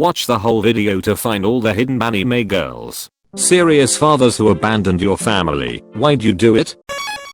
Watch the whole video to find all the hidden anime girls. Serious fathers who abandoned your family, why'd you do it?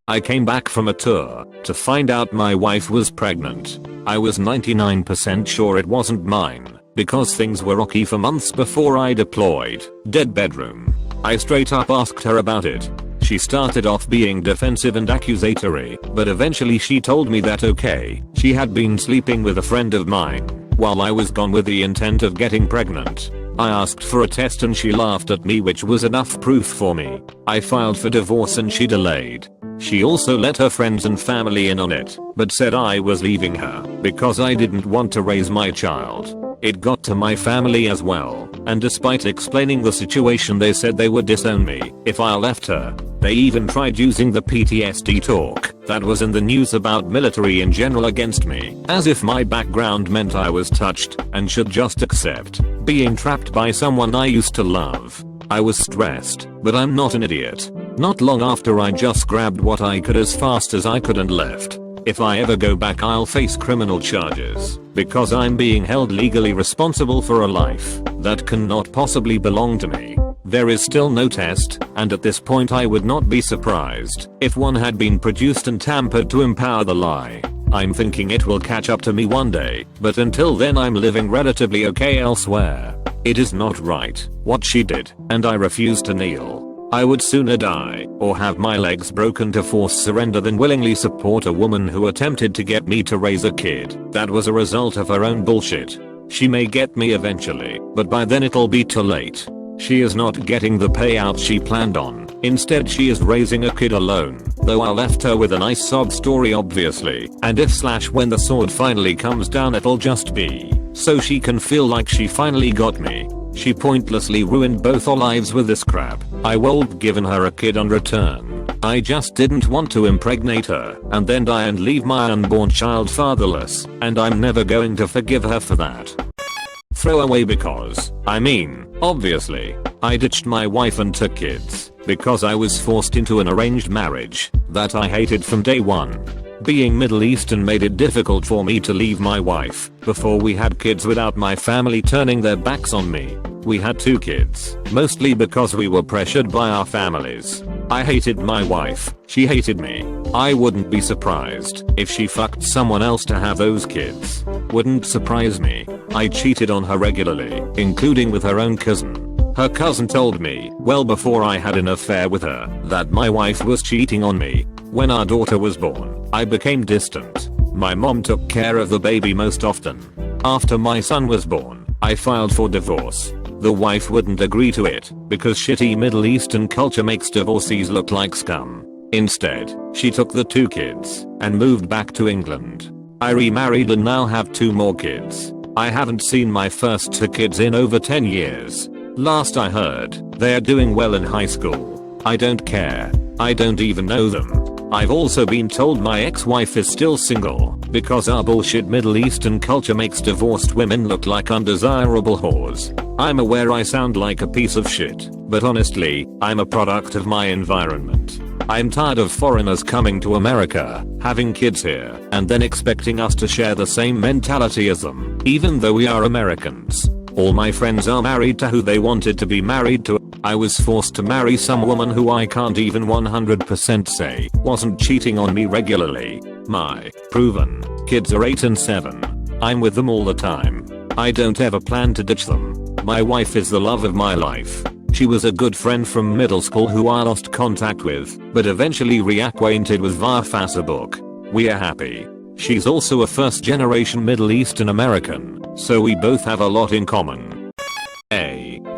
I came back from a tour to find out my wife was pregnant. I was 99% sure it wasn't mine because things were rocky for months before I deployed. Dead bedroom. I straight up asked her about it. She started off being defensive and accusatory, but eventually she told me that okay, she had been sleeping with a friend of mine while I was gone with the intent of getting pregnant. I asked for a test and she laughed at me, which was enough proof for me. I filed for divorce and she delayed. She also let her friends and family in on it, but said I was leaving her because I didn't want to raise my child. It got to my family as well, and despite explaining the situation they said they would disown me if I left her. They even tried using the PTSD talk that was in the news about military in general against me, as if my background meant I was touched and should just accept being trapped by someone I used to love. I was stressed, but I'm not an idiot. Not long after, I just grabbed what I could as fast as I could and left. If I ever go back, I'll face criminal charges because I'm being held legally responsible for a life that cannot possibly belong to me. There is still no test, and at this point I would not be surprised if one had been produced and tampered to empower the lie. I'm thinking it will catch up to me one day, but until then I'm living relatively okay elsewhere. It is not right what she did, and I refuse to kneel. I would sooner die or have my legs broken to force surrender than willingly support a woman who attempted to get me to raise a kid that was a result of her own bullshit. She may get me eventually, but by then it'll be too late. She is not getting the payout she planned on. Instead, she is raising a kid alone, though I left her with a nice sob story obviously, and when the sword finally comes down, it'll just be so she can feel like she finally got me. She pointlessly ruined both our lives with this crap. I would've given her a kid on return. I just didn't want to impregnate her and then die and leave my unborn child fatherless, and I'm never going to forgive her for that. Throw away because, obviously, I ditched my wife and took kids because I was forced into an arranged marriage that I hated from day one. Being Middle Eastern made it difficult for me to leave my wife before we had kids without my family turning their backs on me. We had 2 kids, mostly because we were pressured by our families. I hated my wife, she hated me. I wouldn't be surprised if she fucked someone else to have those kids. Wouldn't surprise me. I cheated on her regularly, including with her own cousin. Her cousin told me, well before I had an affair with her, that my wife was cheating on me. When our daughter was born, I became distant. My mom took care of the baby most often. After my son was born, I filed for divorce. The wife wouldn't agree to it because shitty Middle Eastern culture makes divorcees look like scum. Instead, she took the 2 kids and moved back to England. I remarried and now have 2 more kids. I haven't seen my first 2 kids in over 10 years. Last I heard, they're doing well in high school. I don't care. I don't even know them. I've also been told my ex-wife is still single because our bullshit Middle Eastern culture makes divorced women look like undesirable whores. I'm aware I sound like a piece of shit, but honestly, I'm a product of my environment. I'm tired of foreigners coming to America, having kids here, and then expecting us to share the same mentality as them, even though we are Americans. All my friends are married to who they wanted to be married to. I was forced to marry some woman who I can't even 100% say wasn't cheating on me regularly. My proven kids are 8 and 7. I'm with them all the time. I don't ever plan to ditch them. My wife is the love of my life. She was a good friend from middle school who I lost contact with, but eventually reacquainted with via Facebook. We are happy. She's also a first-generation Middle Eastern American, so we both have a lot in common.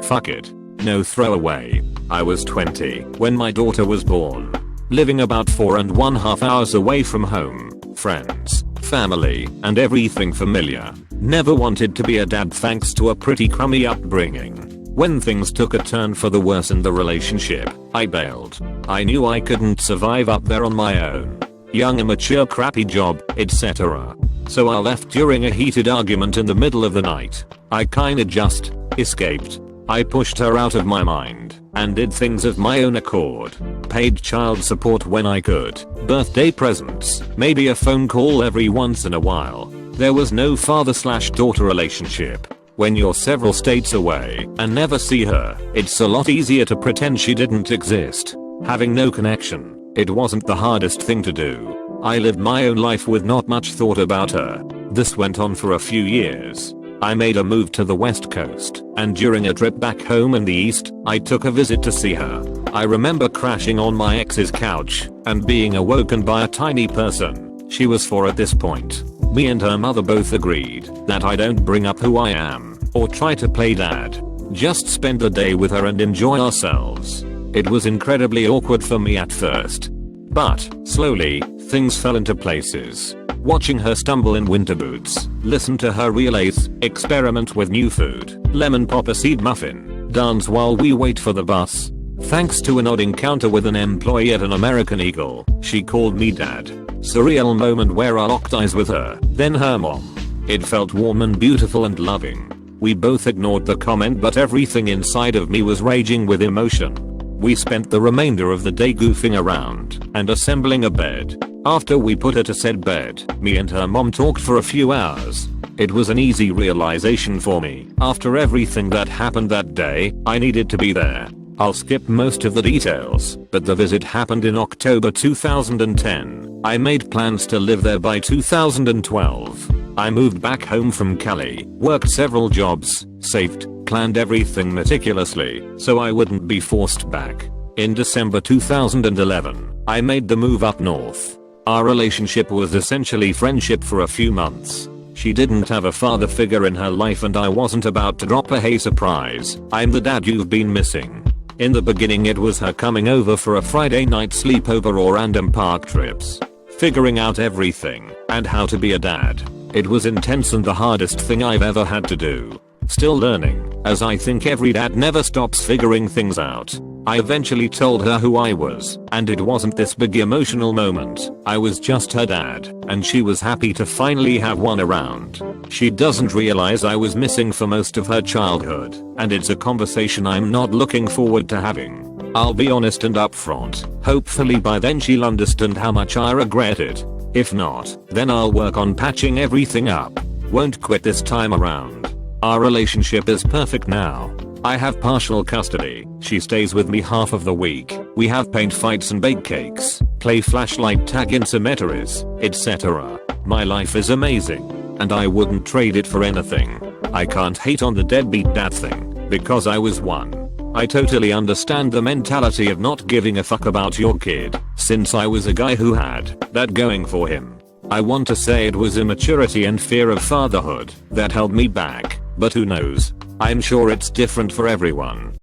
Fuck it. No throwaway. I was 20 when my daughter was born. Living about 4.5 hours away from home, friends, family, and everything familiar. Never wanted to be a dad thanks to a pretty crummy upbringing. When things took a turn for the worse in the relationship, I bailed. I knew I couldn't survive up there on my own. Young, immature, crappy job, etc. So I left during a heated argument in the middle of the night. I kinda just escaped. I pushed her out of my mind and did things of my own accord. Paid child support when I could. Birthday presents, maybe a phone call every once in a while. There was no father/daughter relationship. When you're several states away and never see her, it's a lot easier to pretend she didn't exist. Having no connection, it wasn't the hardest thing to do. I lived my own life with not much thought about her. This went on for a few years. I made a move to the West Coast, and during a trip back home in the East, I took a visit to see her. I remember crashing on my ex's couch and being awoken by a tiny person she was 4 at this point. Me and her mother both agreed that I don't bring up who I am or try to play dad. Just spend the day with her and enjoy ourselves. It was incredibly awkward for me at first, but slowly, things fell into places. Watching her stumble in winter boots, listen to her relays, experiment with new food, lemon pop a seed muffin, dance while we wait for the bus. Thanks to an odd encounter with an employee at an American Eagle, she called me dad. Surreal moment where I locked eyes with her, then her mom. It felt warm and beautiful and loving. We both ignored the comment, but everything inside of me was raging with emotion. We spent the remainder of the day goofing around and assembling a bed. After we put her to said bed, me and her mom talked for a few hours. It was an easy realization for me. After everything that happened that day, I needed to be there. I'll skip most of the details, but the visit happened in October 2010. I made plans to live there by 2012. I moved back home from Cali, worked several jobs, saved, planned everything meticulously so I wouldn't be forced back. In December 2011, I made the move up north. Our relationship was essentially friendship for a few months. She didn't have a father figure in her life and I wasn't about to drop a "Hey surprise, I'm the dad you've been missing." In the beginning it was her coming over for a Friday night sleepover or random park trips. Figuring out everything and how to be a dad. It was intense and the hardest thing I've ever had to do. Still learning, as I think every dad never stops figuring things out. I eventually told her who I was, and it wasn't this big emotional moment. I was just her dad, and she was happy to finally have one around. She doesn't realize I was missing for most of her childhood, and it's a conversation I'm not looking forward to having. I'll be honest and upfront. Hopefully by then she'll understand how much I regret it. If not, then I'll work on patching everything up. Won't quit this time around. Our relationship is perfect now. I have partial custody. She stays with me half of the week. We have paint fights and bake cakes, play flashlight tag in cemeteries, etc. My life is amazing, and I wouldn't trade it for anything. I can't hate on the deadbeat dad thing, because I was one. I totally understand the mentality of not giving a fuck about your kid, since I was a guy who had that going for him. I want to say it was immaturity and fear of fatherhood that held me back, but who knows? I'm sure it's different for everyone.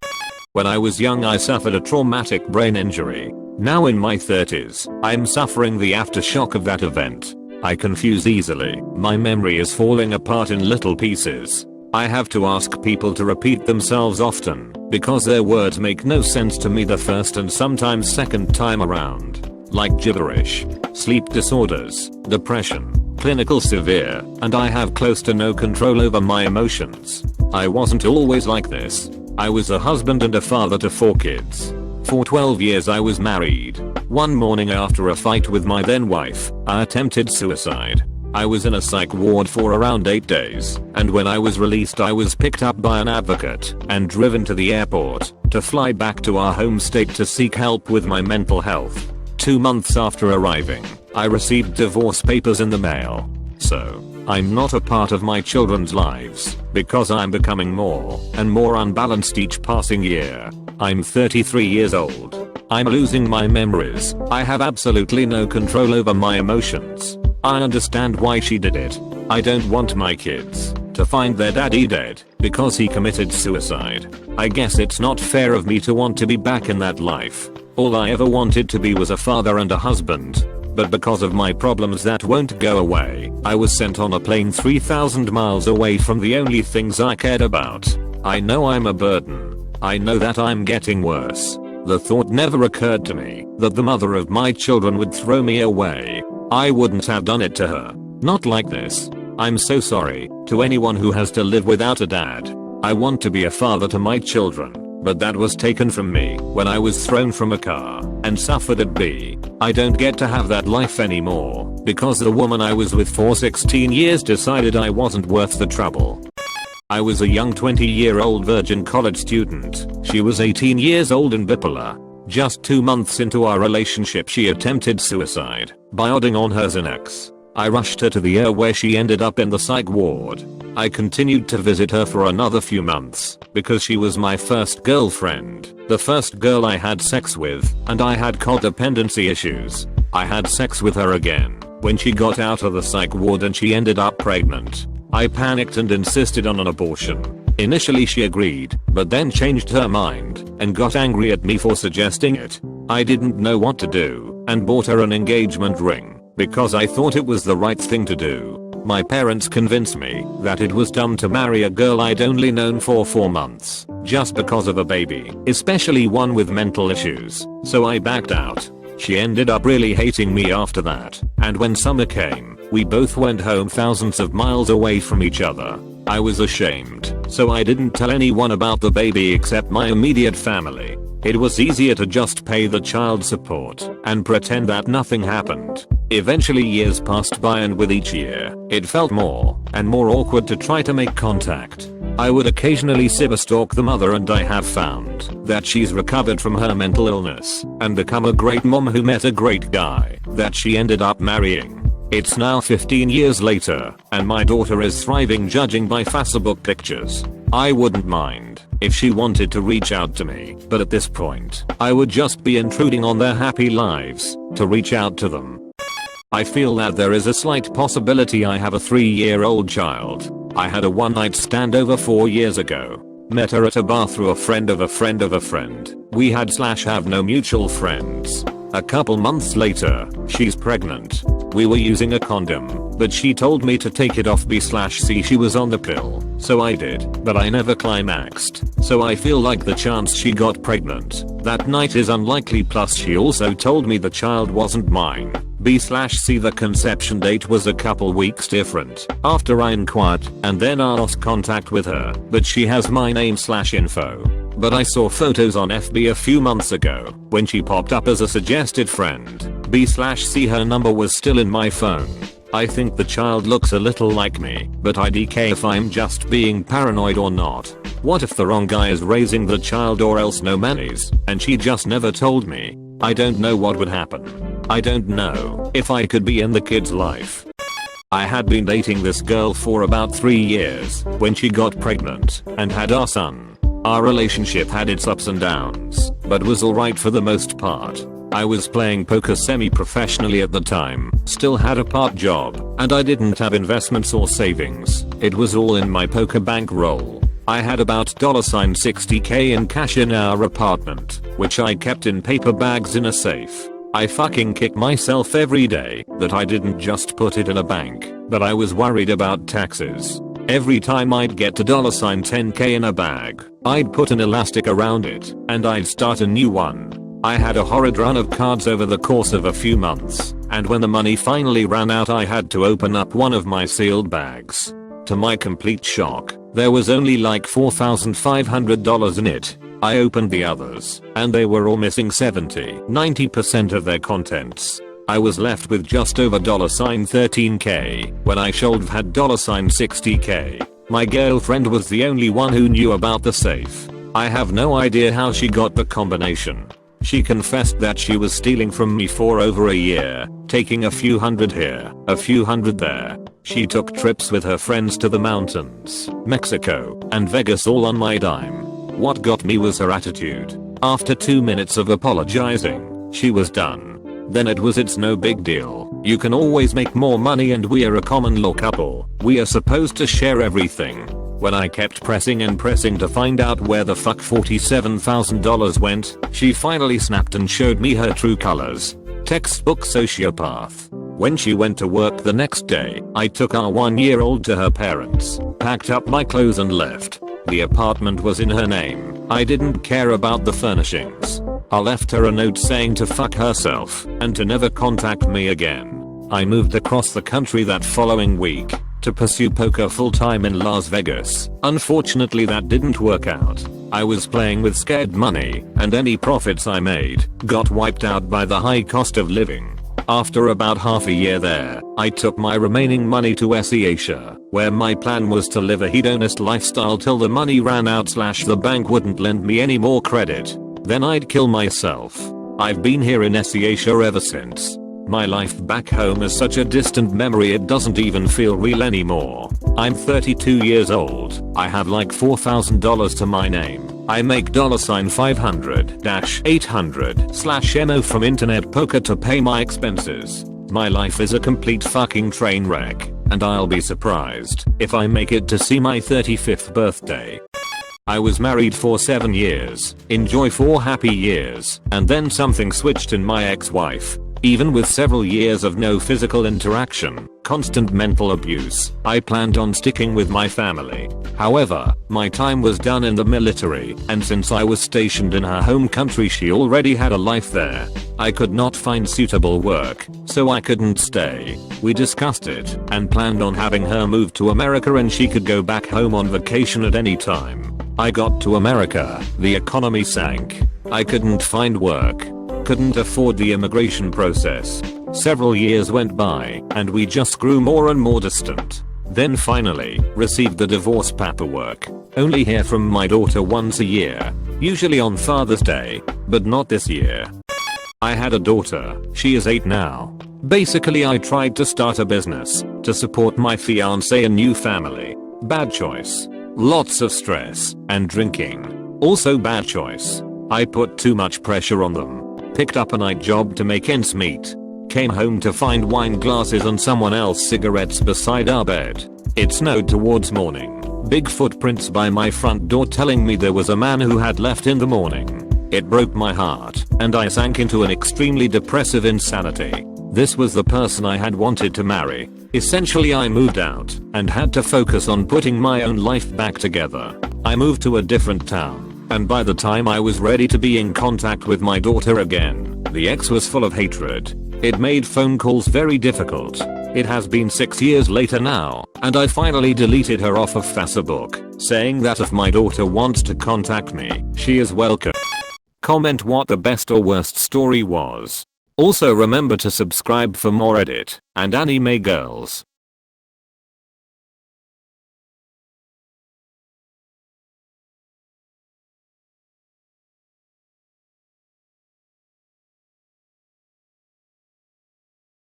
When I was young I suffered a traumatic brain injury. Now in my 30s, I'm suffering the aftershock of that event. I confuse easily. My memory is falling apart in little pieces. I have to ask people to repeat themselves often, because their words make no sense to me the first and sometimes second time around. Like gibberish, sleep disorders, depression, clinical severe, and I have close to no control over my emotions. I wasn't always like this. I was a husband and a father to 4 kids. For 12 years I was married. One morning after a fight with my then wife, I attempted suicide. I was in a psych ward for around 8 days, and when I was released I was picked up by an advocate and driven to the airport to fly back to our home state to seek help with my mental health. 2 months after arriving, I received divorce papers in the mail. So, I'm not a part of my children's lives, because I'm becoming more and more unbalanced each passing year. I'm 33 years old. I'm losing my memories. I have absolutely no control over my emotions. I understand why she did it. I don't want my kids to find their daddy dead because he committed suicide. I guess it's not fair of me to want to be back in that life. All I ever wanted to be was a father and a husband. But because of my problems that won't go away, I was sent on a plane 3,000 miles away from the only things I cared about. I know I'm a burden. I know that I'm getting worse. The thought never occurred to me that the mother of my children would throw me away. I wouldn't have done it to her. Not like this. I'm so sorry to anyone who has to live without a dad. I want to be a father to my children, but that was taken from me when I was thrown from a car and suffered at B. I don't get to have that life anymore because the woman I was with for 16 years decided I wasn't worth the trouble. I was a young 20-year-old virgin college student. She was 18 years old and bipolar. Just 2 months into our relationship she attempted suicide by adding on her Xanax. I rushed her to the ER where she ended up in the psych ward. I continued to visit her for another few months because she was my first girlfriend, the first girl I had sex with, and I had codependency issues. I had sex with her again when she got out of the psych ward and she ended up pregnant. I panicked and insisted on an abortion. Initially she agreed, but then changed her mind and got angry at me for suggesting it. I didn't know what to do and bought her an engagement ring because I thought it was the right thing to do. My parents convinced me that it was dumb to marry a girl I'd only known for 4 months just because of a baby, especially one with mental issues, so I backed out. She ended up really hating me after that, and when summer came, we both went home thousands of miles away from each other. I was ashamed, so I didn't tell anyone about the baby except my immediate family. It was easier to just pay the child support and pretend that nothing happened. Eventually years passed by and with each year, it felt more and more awkward to try to make contact. I would occasionally cyberstalk the mother and I have found that she's recovered from her mental illness and become a great mom who met a great guy that she ended up marrying. It's now 15 years later and my daughter is thriving judging by Facebook pictures. I wouldn't mind if she wanted to reach out to me, but at this point, I would just be intruding on their happy lives to reach out to them. I feel that there is a slight possibility I have a 3-year-old child. I had a one-night stand over 4 years ago. Met her at a bar through a friend of a friend of a friend. We had/have no mutual friends. A couple months later, she's pregnant. We were using a condom, but she told me to take it off B/C she was on the pill. So I did, but I never climaxed. So I feel like the chance she got pregnant that night is unlikely, plus she also told me the child wasn't mine. B/C the conception date was a couple weeks different. After I inquired and then I lost contact with her, but she has my name/info. But I saw photos on FB a few months ago when she popped up as a suggested friend. B/C her number was still in my phone. I think the child looks a little like me, but I DK if I'm just being paranoid or not. What if the wrong guy is raising the child or else no manis and she just never told me? I don't know what would happen. I don't know if I could be in the kid's life. I had been dating this girl for about 3 years when she got pregnant and had our son. Our relationship had its ups and downs, but was alright for the most part. I was playing poker semi-professionally at the time, still had a part job, and I didn't have investments or savings. It was all in my poker bankroll. I had about $60k in cash in our apartment, which I kept in paper bags in a safe. I fucking kick myself every day that I didn't just put it in a bank, but I was worried about taxes. Every time I'd get to $10k in a bag, I'd put an elastic around it, and I'd start a new one. I had a horrid run of cards over the course of a few months, and when the money finally ran out I had to open up one of my sealed bags. To my complete shock, there was only like $4,500 in it. I opened the others, and they were all missing 70-90% of their contents. I was left with just over $13k when I should have had $60k. My girlfriend was the only one who knew about the safe. I have no idea how she got the combination. She confessed that she was stealing from me for over a year, taking a few hundred here, a few hundred there. She took trips with her friends to the mountains, Mexico, and Vegas all on my dime. What got me was her attitude. After 2 minutes of apologizing, she was done. Then it's no big deal. You can always make more money and we're a common law couple. We are supposed to share everything. When I kept pressing and pressing to find out where the fuck $47,000 went, she finally snapped and showed me her true colors. Textbook sociopath. When she went to work the next day, I took our 1-year-old to her parents, packed up my clothes and left. The apartment was in her name. I didn't care about the furnishings. I left her a note saying to fuck herself and to never contact me again. I moved across the country that following week to pursue poker full-time in Las Vegas. Unfortunately that didn't work out. I was playing with scared money and any profits I made got wiped out by the high cost of living. After about half a year there, I took my remaining money to Asia, where my plan was to live a hedonist lifestyle till the money ran out / the bank wouldn't lend me any more credit. Then I'd kill myself. I've been here in Asia ever since. My life back home is such a distant memory it doesn't even feel real anymore. I'm 32 years old. I have like $4,000 to my name. I make $500-800/MO from internet poker to pay my expenses. My life is a complete fucking train wreck, and I'll be surprised if I make it to see my 35th birthday. I was married for 7 years, enjoy 4 happy years, and then something switched in my ex-wife. Even with several years of no physical interaction, constant mental abuse, I planned on sticking with my family. However, my time was done in the military, and since I was stationed in her home country she already had a life there. I could not find suitable work, so I couldn't stay. We discussed it, and planned on having her move to America and she could go back home on vacation at any time. I got to America, the economy sank. I couldn't find work. Couldn't afford the immigration process. Several years went by, and we just grew more and more distant. Then finally, received the divorce paperwork. Only hear from my daughter once a year, usually on Father's Day, but not this year. I had a daughter, she is 8 now. Basically I tried to start a business, to support my fiancé and new family. Bad choice. Lots of stress, and drinking. Also bad choice. I put too much pressure on them. Picked up a night job to make ends meet. Came home to find wine glasses and someone else's cigarettes beside our bed. It snowed towards morning. Big footprints by my front door telling me there was a man who had left in the morning. It broke my heart, and I sank into an extremely depressive insanity. This was the person I had wanted to marry. Essentially I moved out, and had to focus on putting my own life back together. I moved to a different town. And by the time I was ready to be in contact with my daughter again, the ex was full of hatred. It made phone calls very difficult. It has been 6 years later now, and I finally deleted her off of Facebook, saying that if my daughter wants to contact me, she is welcome. Comment what the best or worst story was. Also remember to subscribe for more Reddit and Anime Girls.